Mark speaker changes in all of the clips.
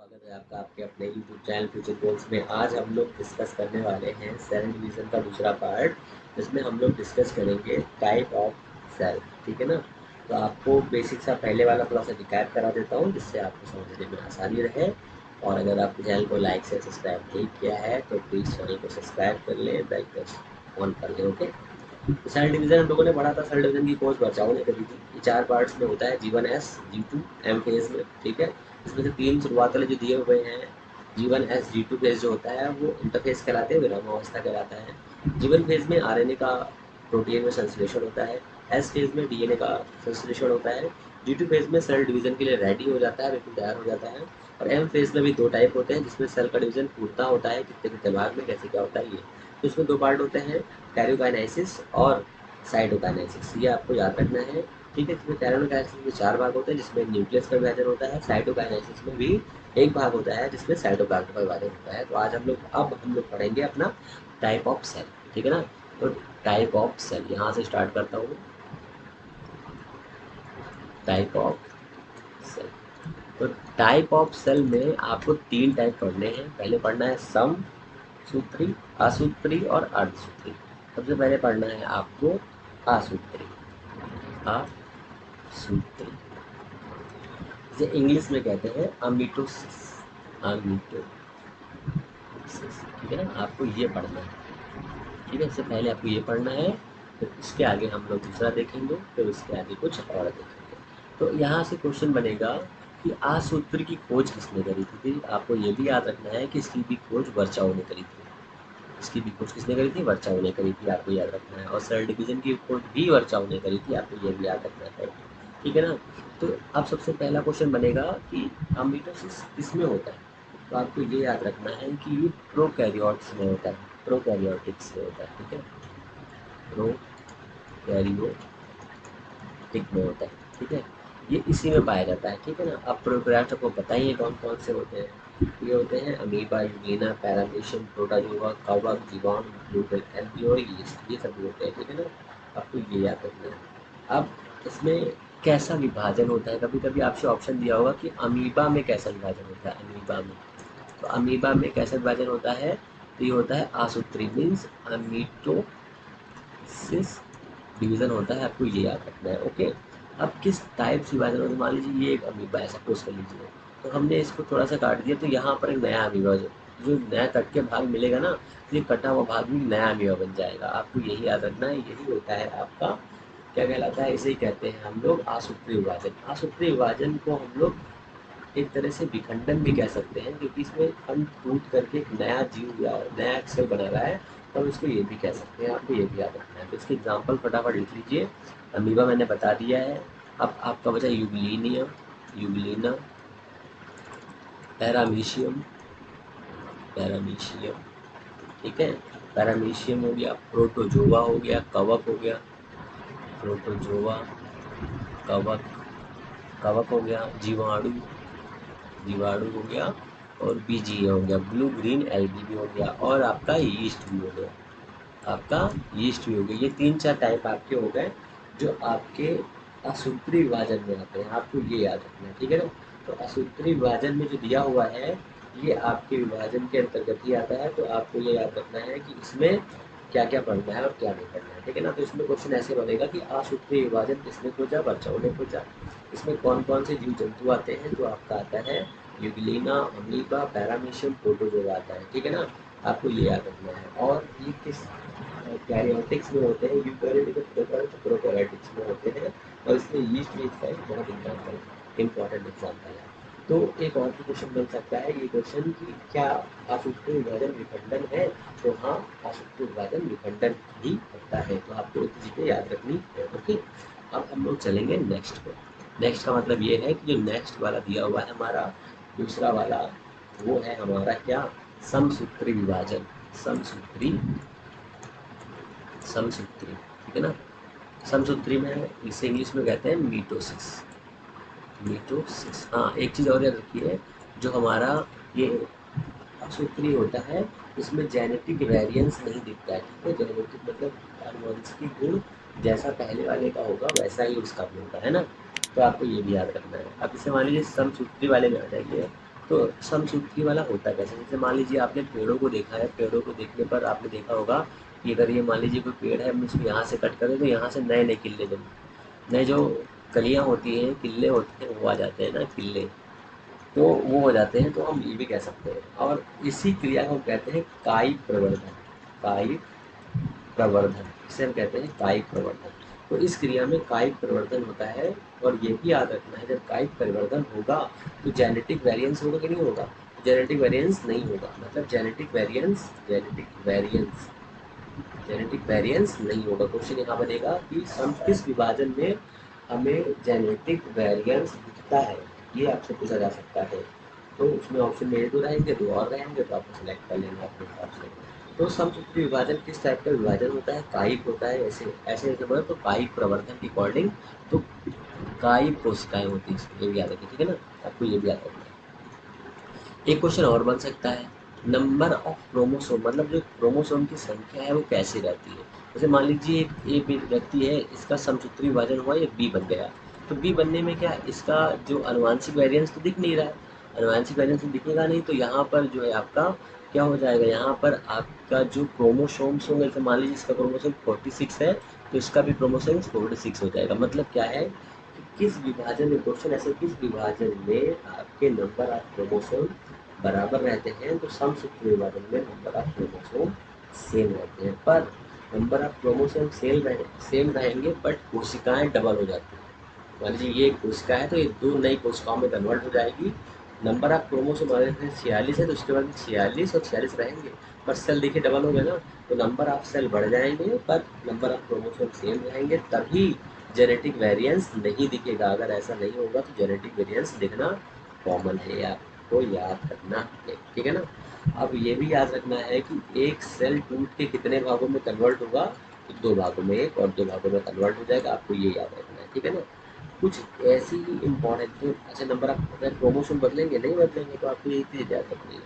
Speaker 1: स्वागत है आपका आपके अपने यूट्यूब चैनल फ्यूचर गोल्स में। आज हम लोग डिस्कस करने वाले हैं सेल डिवीज़न का दूसरा पार्ट, जिसमें हम लोग डिस्कस करेंगे टाइप ऑफ सेल। ठीक है ना। तो आपको बेसिक सा पहले वाला थोड़ा सा रिकैप करा देता हूँ, जिससे आपको समझने में आसानी रहे। और अगर आप चैनल को लाइक से सब्सक्राइब नहीं किया है तो प्लीज़ चैनल को सब्सक्राइब कर लें, बेल को ऑन कर लें। ओके। तो सेल डिवीज़न हम लोगों ने पढ़ा था, सेल डिवीज़न की खोज बचाओ ने करी थी। ये 4 पार्ट्स में होता है, G1S, G2, M फेज़ में। ठीक है। इसमें से 3 शुरुआत वाले जो दिए हुए हैं, G1S, G2 फेज़ जो होता है वो इंटरफेस कहलाते हैं, विरामावस्था कहलाता है। G1 फेज़ में आरएनए का प्रोटीन में संश्लेषण होता है। एस फेज़ में डीएनए का संश्लेषण होता है। G2 फेज़ में सेल डिवीज़न के लिए रेडी हो जाता है, बिल्कुल तैयार हो जाता है। और एम फेज़ में भी 2 टाइप होते हैं, जिसमें सेल का डिवीज़न पूर्णतः होता है, कितने भाग में कैसे क्या होता है ये। तो इसमें 2 पार्ट होते हैं, कैरियोकाइनेसिस और साइटोकाइनेसिस। ये आपको याद रखना है। ठीक है। इसमें कैरियोकाइनेसिस में 4 भाग होते हैं, जिसमें न्यूक्लियस का विभाजन होता है। साइटोकाइनेसिस में भी 1 भाग होता है, जिसमें साइटोप्लाज्म का विभाजन होता है। तो आज हम लोग पढ़ेंगे अपना टाइप ऑफ सेल। ठीक है ना। तो टाइप ऑफ सेल यहाँ से स्टार्ट करता हूँ। Type of cell. तो टाइप ऑफ सेल में आपको 3 टाइप पढ़ने हैं। पहले पढ़ना है सम सूत्री, असूत्री और अर्धसूत्री। सबसे पहले पढ़ना है आपको असूत्री। असूत्री जिसे इंग्लिश में कहते हैं अमीटोसिस। अमीटोसिस। ठीक है ना। आपको ये पढ़ना है। ठीक है। इससे पहले आपको ये पढ़ना है, फिर इसके आगे हम लोग दूसरा देखेंगे, फिर उसके आगे कुछ और देखेंगे। तो यहाँ से क्वेश्चन बनेगा कि आसूत्र की खोज किसने करी थी। आपको ये भी याद रखना है कि इसकी भी खोज वर्चाओ ने करी थी। इसकी भी खोज किसने करी थी? वर्चाओ ने करी थी, आपको याद रखना है। और सेल डिवीजन की खोज भी वर्चाओ ने करी थी, आपको ये भी याद रखना है। ठीक है ना। तो अब सबसे पहला क्वेश्चन बनेगा कि अमीटोसिस किसमें होता है। तो आपको ये याद रखना है कि ये प्रोकैरियोट्स में होता है, प्रोकैरियोटिक्स में होता है। ठीक है। प्रोकैरियोटिक में होता है। ठीक है। ये इसी में पाया जाता है। ठीक है ना। अब प्रोकैरियोट्स आपको बताइए कौन कौन से होते हैं। ये होते हैं अमीबा, यूग्लिना, पैरामीशियम, प्रोटोजोआ, कवक, जीवाणु, ग्लूटेन, एल्गी और यीस्ट। ये सब होते हैं। ठीक है ना। आपको ये याद रखना है। अब इसमें कैसा विभाजन होता है, कभी कभी आपसे ऑप्शन दिया होगा कि अमीबा में कैसा विभाजन होता है। अमीबा में, तो अमीबा में कैसा विभाजन होता है, तो ये होता है आसूत्री, मीन्स अमीटोसिस डिवीजन होता है। आपको ये याद रखना है। ओके। अब किस टाइप से विभाजन होता है, मान लीजिए ये एक अमीबा है, सपोज कर लीजिए। तो हमने इसको थोड़ा सा काट दिया, तो यहाँ पर एक नया अमीबा जो नया कट के भाग मिलेगा ना, तो ये कटा हुआ भाग भी नया अमीबा बन जाएगा। आपको यही याद रखना है। यही होता है आपका क्या कहलाता है, इसे ही कहते हैं हम लोग आसूत्री विभाजन। आसूत्री विभाजन को हम लोग एक तरह से विखंडन भी कह सकते हैं, क्योंकि इसमें खंड टूट करके एक नया जीव या नया सेल बना रहा है, तो हम इसको ये भी कह सकते हैं। आपको ये भी याद रखना है। तो इसके एग्जाम्पल फटाफट लिख लीजिए। अमीबा मैंने बता दिया है। अब आपका बचा यूग्लिनिया, यूग्लिना, पैरामीशियम, पैरामीशियम। ठीक है। पैरामीशियम हो गया, प्रोटोजोआ हो गया, कवक हो गया, प्रोटोजोआ, कवक, कवक हो गया, जीवाणु, जीवाणु हो गया, और बीजीए हो गया, ब्लू ग्रीन एल्गी भी हो गया, और आपका यीस्ट भी हो गया। आपका यीस्ट भी हो गया। ये 3-4 टाइप आपके हो गए जो आपके असूत्री विभाजन में आते हैं। आपको ये याद रखना है। ठीक है ना। तो असूत्री विभाजन में जो दिया हुआ है, ये आपके विभाजन के अंतर्गत ही आता है। तो आपको ये याद रखना है कि इसमें क्या क्या पढ़ना है और क्या नहीं पढ़ना है। ठीक है ना। तो इसमें क्वेश्चन ऐसे बनेगा कि असूत्री विभाजन किसने खोजा? वर्चाओ ने खोजा। इसमें कौन कौन से जीव जंतु आते हैं? तो आपका आता है यूग्लिना, अमीबा, पैरामीशियम, प्रोटोजोआ आता है। ठीक है ना। आपको ये याद रखना है। और ये किस कैरियोटिक्स में होते हैं, यूकैरियोटिक प्रोकैरियोटिक्स में होते हैं। और इसमें यीस्ट भी इसका एक बहुत इम्पॉर्टेंट एग्जाम्पल है। तो एक और भी क्वेश्चन बन सकता है ये क्वेश्चन कि क्या असूत्री विभाजन विखंडन है? तो हाँ, असूत्री विभाजन विखंडन ही होता है। तो आपको एक चीज़ें याद रखनी है। ओके। अब हम लोग चलेंगे नेक्स्ट पे। नेक्स्ट का मतलब ये है कि जो नेक्स्ट वाला दिया हुआ है हमारा दूसरा वाला, वो है हमारा क्या? समसूत्री विभाजन। समसूत्री, समसूत्री। ठीक है ना। समसूत्री में इसे इंग्लिश में कहते हैं मीटोसिस। मीटोसिस। हाँ, एक चीज़ और याद रखिए, जो हमारा ये सूत्री होता है, इसमें जेनेटिक वेरिएंस नहीं दिखता है। ठीक है। जेनेटिक मतलब आनुवंशिक गुण जैसा पहले वाले का होगा वैसा ही उसका भी होगा, है ना। तो आपको ये भी याद रखना है। अब इसे मान लीजिए समसूत्री वाले में आ जाइए। तो समसूत्री वाला होता कैसे, जैसे मान लीजिए आपने पेड़ों को देखा है, पेड़ों को देखने पर आपने देखा होगा कि अगर ये मान लीजिए कोई पेड़ है, हम इसको यहाँ से कट करें तो यहाँ से नए नए किले नए जो कलियाँ होती हैं, किले होते हैं, वो आ जाते हैं ना, किले, तो वो हो जाते हैं, तो हम ये भी कह सकते हैं। और इसी क्रिया को हम कहते हैं कायिक प्रवर्धन। कायिक प्रवर्धन, इसे हम कहते हैं कायिक प्रवर्धन। तो इस क्रिया में कायिक प्रवर्धन होता है। और ये भी याद रखना है, जब कायिक परिवर्तन होगा तो जेनेटिक वेरिएंस होगा कि नहीं होगा, जेनेटिक वेरिएंस नहीं होगा, मतलब जेनेटिक वेरिएंस नहीं होगा। क्वेश्चन यहाँ बनेगा कि सम किस विभाजन में हमें जेनेटिक वेरिएंस दिखता है, ये आपसे पूछा जा सकता है। तो उसमें ऑप्शन मेरे तो रहेंगे, दो और रहेंगे, तो आपको सेलेक्ट कर लेना अपने हिसाब से। तो समसूत्री विभाजन किस टाइप का विभाजन होता है, कायिक होता है। ऐसे ऐसे ऐसे बोले तो कायिक प्रवर्धन के अकॉर्डिंग तो कायिक कोशिकाएं होती है, इसको ये भी याद रखिए, ठीक है ना, आपको ये भी याद रखना है। एक क्वेश्चन और बन सकता है, नंबर ऑफ क्रोमोसोम, मतलब जो क्रोमोसोम की संख्या है वो कैसे रहती है। जैसे मान लीजिए एक व्यक्ति है, इसका समसूत्री विभाजन हुआ, ये बी बन गया, तो बी बनने में क्या, इसका जो अनुवांशिक वेरिएंस तो दिख नहीं रहा है, अनुवांशिक वेरिएंस तो दिखेगा नहीं, तो यहाँ पर जो है आपका क्या हो जाएगा, यहाँ पर आपका जो क्रोमोसोम्स होंगे, जैसे मान लीजिए इसका क्रोमोसोम 46 है, तो इसका भी क्रोमोसोम 46 हो जाएगा। मतलब क्या है कि किस विभाजन में, क्वेश्चन ऐसे किस विभाजन में आपके नंबर ऑफ क्रोमोसोम बराबर रहते हैं, तो समसूत्र विभाजन में नंबर ऑफ क्रोमोसोम सेम रहते हैं। पर नंबर ऑफ क्रोमोसोम सेम रहेंगे, बट कोशिकाएं डबल हो जाती हैं। मान लीजिए ये एक कोशिका है, तो ये दो नई कोशिकाओं में कन्वर्ट हो जाएगी। नंबर ऑफ क्रोमोसोम अगर 46 है, तो उसके बाद 46 और 46 रहेंगे, पर सेल देखिए डबल हो गए ना, तो नंबर ऑफ सेल बढ़ जाएंगे, पर नंबर ऑफ क्रोमोसोम सेम रहेंगे, तभी जेनेटिक वेरिएंस नहीं दिखेगा। अगर ऐसा नहीं होगा तो जेनेटिक वेरिएंस दिखना कॉमन है, आपको याद रखना है, ठीक है ना। अब ये भी याद रखना है कि एक सेल टूट के कितने भागों में कन्वर्ट होगा, तो दो भागों में, एक और दो भागों में कन्वर्ट हो जाएगा, आपको ये याद रखना है, ठीक है ना। कुछ ऐसी ही इम्पोर्टेंट जो अच्छा नंबर ऑफ, अगर क्रोमोसोम बदलेंगे नहीं बदलेंगे, तो आपको यही चीज़ याद रखनी है।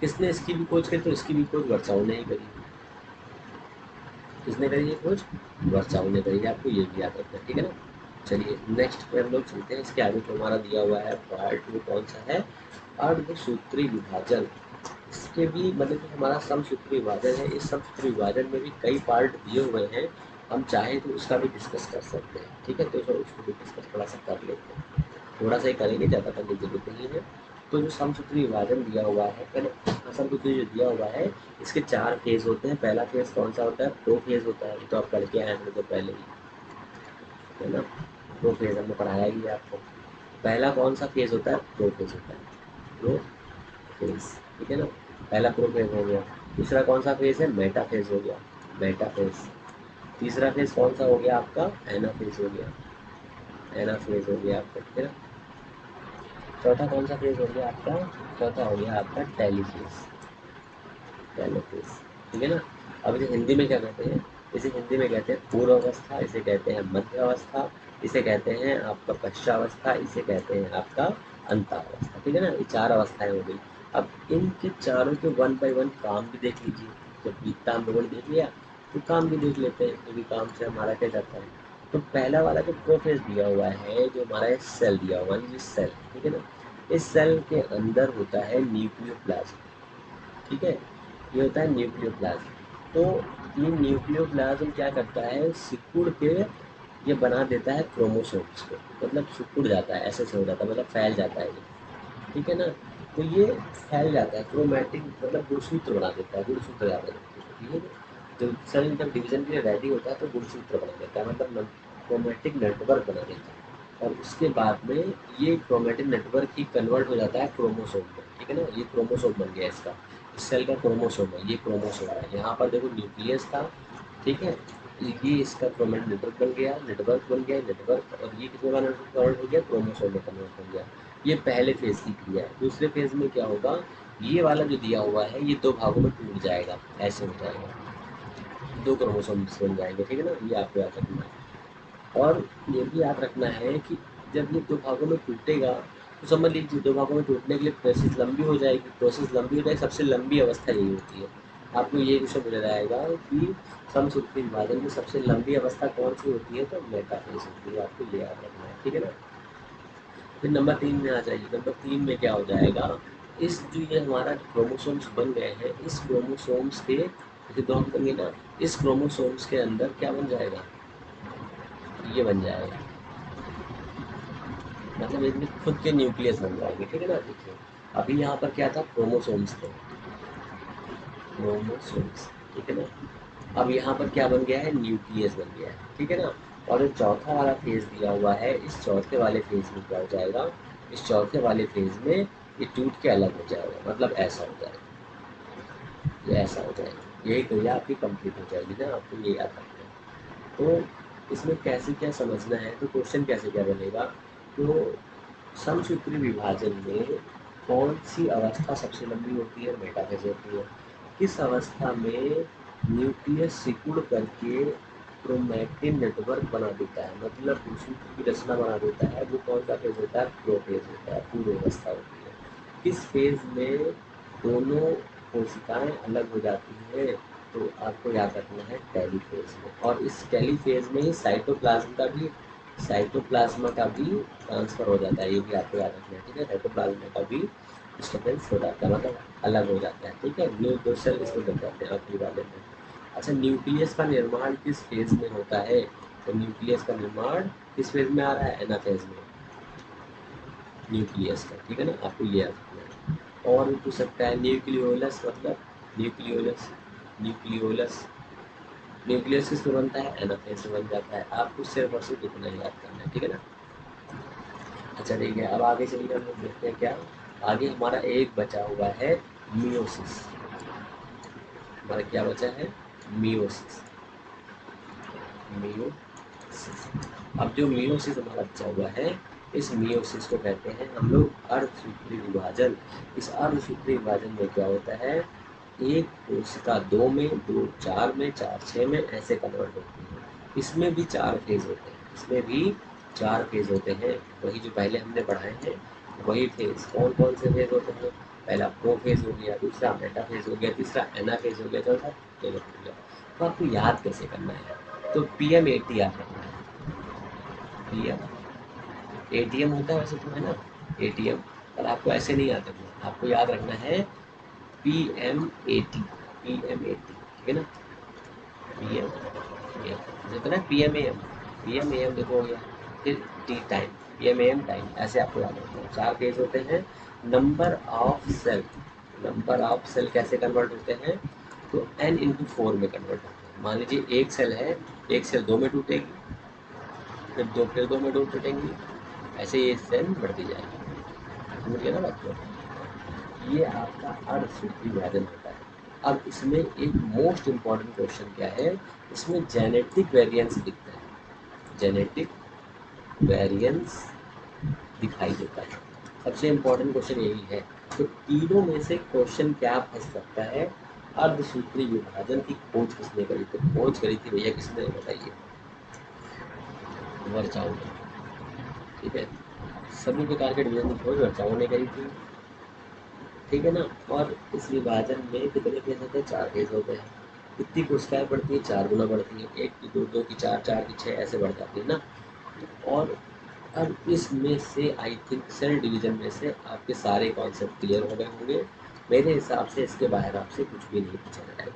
Speaker 1: किसने इसकी भी खोज करी, तो इसकी भी खोज वर्चाऊ ने ही करी। किसने करी ये खोज, वर्चाऊ ने करी, आपको ये भी याद रखना है, ठीक है ना। चलिए नेक्स्ट पे हम लोग चलते हैं, इसके आगे जो हमारा दिया हुआ है पार्ट वो कौन सा है, अर्धसूत्री विभाजन। इसके भी मतलब जो हमारा समसूत्री विभाजन है, इस समसूत्री विभाजन में भी कई पार्ट दिए हुए हैं, हम चाहें तो उसका भी डिस्कस कर सकते हैं, ठीक है। तो उसको भी डिस्कस थोड़ा सा कर लेते हैं, थोड़ा सा ही करेंगे, ज़्यादा करने की जरूरत नहीं है। तो जो समसूत्री विभाजन दिया हुआ है, पहले समसूत्री जो दिया हुआ है, इसके 4 फेज होते हैं। पहला फेज कौन सा होता है, प्रो फेज होता है, ये तो आप पढ़ के आए हैं तो पहले ही, है ना। प्रो फेज हमने पढ़ाया ही है आपको। पहला कौन सा फेज होता है, प्रो फेज होता है, प्रो फेज, ठीक है ना। पहला प्रो फेज हो गया। दूसरा कौन सा फेज है, मेटा फेज हो गया, मेटा फेज। तीसरा फेज कौन सा हो गया आपका, एना फेज हो गया, एना फेज हो गया आपका, ठीक है ना। चौथा कौन सा फेज हो गया आपका, चौथा हो गया आपका टेलीफेज, टेलीफेज, ठीक है ना। अब इसे हिंदी में क्या कहते हैं, इसे हिंदी में कहते हैं पूर्व अवस्था, इसे कहते हैं मध्य अवस्था, इसे कहते हैं आपका पश्चावस्था, इसे कहते हैं आपका अंतावस्था, ठीक है ना। ये 4 अवस्थाएं हो गई। अब इनके चारों के वन बाय वन काम भी देख लीजिए, जब बीता हम लोगों ने देख लिया, तो काम भी देख लेते हैं, क्योंकि काम से हमारा क्या जाता है। तो पहला वाला जो प्रोफेस दिया हुआ है, जो हमारा सेल दिया हुआ है, ये सेल, ठीक है ना। इस सेल के अंदर होता है न्यूक्लियोप्लाज्म, ठीक है, ये होता है न्यूक्लियोप्लाज्म। तो ये न्यूक्लियोप्लाज्म क्या करता है, सिकुड़ के ये बना देता है क्रोमोसोम्स को, मतलब सिकुड़ जाता है, ऐसे से हो जाता है, मतलब फैल जाता है ये, ठीक है ना। तो ये फैल जाता है, क्रोमैटिक मतलब गुणसूत्र बना देता है, गुणसूत्र याद रखिए, ठीक है। जब सेल जब डिवीजन के लिए रेडी होता है तो गुणसूत्र बना देता है, मतलब क्रोमैटिक नेटवर्क बना देता है। और उसके बाद में ये क्रोमैटिक नेटवर्क ही कन्वर्ट हो जाता है क्रोमोसोम में, ठीक है ना। ये क्रोमोसोम बन गया इसका, इस सेल का क्रोमोसोम है, ये क्रोमोसोम है। यहाँ पर देखो न्यूक्लियस था, ठीक है, ये इसका क्रोमैटिक नेटवर्क बन गया, नेटवर्क, और ये किसमें कन्वर्ट हो गया, क्रोमोसोम में कन्वर्ट हो गया। ये पहले फेज की क्रिया है। दूसरे फेज में क्या होगा, ये वाला जो दिया हुआ है, ये दो भागों में टूट जाएगा, ऐसे हो जाएगा, दो क्रोमोसोम्स बन जाएंगे, ठीक है ना, ये आपको याद रखना है। और ये भी याद रखना है कि जब ये दो भागों में टूटेगा, तो समझ लीजिए दो भागों में टूटने के लिए प्रोसेस लंबी हो जाएगी, प्रोसेस लंबी हो जाएगी, सबसे लंबी अवस्था यही होती है। आपको ये क्वेश्चन मिल जाएगा कि समसूत्री विभाजन की सबसे लंबी अवस्था कौन सी होती है, तो मेटाफेज होती है, आपको ये याद रखना है, ठीक है ना। फिर नंबर 3 में आ जाइए, नंबर 3 में क्या हो जाएगा, इस जो ये हमारा क्रोमोसोम्स बन गए हैं, इस क्रोमोसोम्स के जैसे दो हम करेंगे ना, इस क्रोमोसोम्स के अंदर क्या बन जाएगा, ये बन जाएगा, मतलब इनके खुद के न्यूक्लियस बन जाएंगे। ठीक है ना, देखिए अभी यहाँ पर क्या था, क्रोमोसोम्स थे, क्रोमोसोम्स, ठीक है ना। अब यहाँ पर क्या बन गया है, न्यूक्लियस बन गया है। ठीक है ना। और जो चौथा वाला फेज दिया हुआ है, इस चौथे वाले फेज में क्या हो जाएगा, इस चौथे वाले फेज में ये टूट के अलग हो जाएगा, मतलब ऐसा हो जाएगा, ये ऐसा हो जाएगा, यही क्रिया आपकी कंप्लीट हो जाएगी ना, आपको ये याद रखना है। तो इसमें कैसे क्या समझना है, तो क्वेश्चन कैसे क्या बनेगा, तो समसूत्री विभाजन में कौन सी अवस्था सबसे लंबी होती है, मेटाफेज होती है। किस अवस्था में न्यूक्लियस सिकुड़ करके क्रोमैटिन नेटवर्क बना देता है, मतलब सूत्र की रचना बना देता है, वो कौन सा फेज होता है, प्रोफेज होता है, पूर्व अवस्था होती है। किस फेज में दोनों कोशिकाएं अलग हो जाती है, तो आपको याद रखना है टेलीफेज में। और इस टेलीफेज में ही साइटोप्लाज्मा का भी ट्रांसफर हो जाता है, ये भी आपको याद रखना है। ठीक है, साइटोप्लाज्मा का भी डिस्टर्बेंस हो जाता है, मतलब अलग हो जाता है। ठीक है, न्यू दो सेल इसको बन जाते हैं आखिरी वाले में। अच्छा, न्यूक्लियस का निर्माण किस फेज में होता है, तो न्यूक्लियस का निर्माण किस फेज में आ रहा है, एनाफेज में न्यूक्लियस का। ठीक है ना, आपको ये याद रखना है। और भी पूछ सकता है, न्यूक्लियोलस मतलब न्यूक्लियोलस, न्यूक्लियोलस न्यूक्लियस किस में बनता है, एनाफेज में बन जाता है। आपको सिर्फ और सिर्फ इतना ही याद करना है। ठीक है ना। अच्छा ठीक है, अब आगे चलिए हम लोग देखते हैं क्या, आगे हमारा एक बचा हुआ है मियोसिस। हमारा क्या बचा है, मियोसिस, मियोसिस। अब जो मियोसिस हमारा बचा हुआ है, इस मियोसिस को कहते हैं हम लोग अर्धसूत्री विभाजन। इस अर्धसूत्री विभाजन में क्या होता है, एक कोशिका दो में, दो चार में, चार छः में ऐसे कन्वर्ट होती है। इसमें भी चार फेज होते हैं, इसमें भी चार फेज होते हैं, वही जो पहले हमने पढ़ाए हैं वही फेज। कौन कौन से फेज होते हैं, पहला प्रो फेज हो गया, दूसरा मेटा फेज हो गया, तीसरा एना फेज हो गया, चौथा टेलो हो गया। तो आपको याद कैसे करना है, तो पी एम ए टी याद रखना है। P M A T M होता है वैसे तो, है ना, ए टी एम, पर आपको ऐसे नहीं याद रखना, आपको याद रखना है P M A T, P M A T. ठीक है ना, पी एम ए एम, जैसे ना P M A M, P M A M देखो हो गया, फिर T time, P M A M time, ऐसे आपको याद रखना है। चार फेज होते हैं। Number of cell, number of cell कैसे कन्वर्ट होते हैं, तो एन इंटू फोर में कन्वर्ट होते हैं। मान लीजिए एक सेल है, एक सेल दो में टूटेगी, फिर दो में दो टूटेंगी, ऐसे ये सेल बढ़ती जाएगी। समझ गया ना बात को, ये आपका अर्धसूत्री विभाजन होता है। अब इसमें एक मोस्ट इम्पॉर्टेंट क्वेश्चन क्या है, इसमें जेनेटिक वेरिएंस दिखता है, जेनेटिक वेरिएंस दिखाई देता है। सबसे इम्पोर्टेंट क्वेश्चन यही है। तो तीनों में से क्वेश्चन क्या फंस सकता है, अर्धसूत्री विभाजन की खोज किसने करी, तो खोज करी थी भैया किसने, बताइए, वर्चाओ ने। ठीक है, सभी प्रकार के डिवीजन की खोज वर्चाओ ने करी थी। ठीक है ना। और इस विभाजन में कितने फेज होते हैं, चार फेज होते हैं। कितनी कोशिकाएं बढ़ती है, चार गुना बढ़ती है, एक की दो, दो की चार, चार की छः, ऐसे बढ़ जाती है ना। और अब इसमें से आई थिंक सेल डिवीजन में से आपके सारे कॉन्सेप्ट क्लियर हो गए होंगे। मेरे हिसाब से इसके बाहर आपसे कुछ भी नहीं पूछा जाएगा।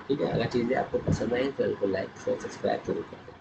Speaker 1: ठीक है, अगर चीज़ें आपको पसंद आई तो चैनल को लाइक शेयर सब्सक्राइब जरूर करें।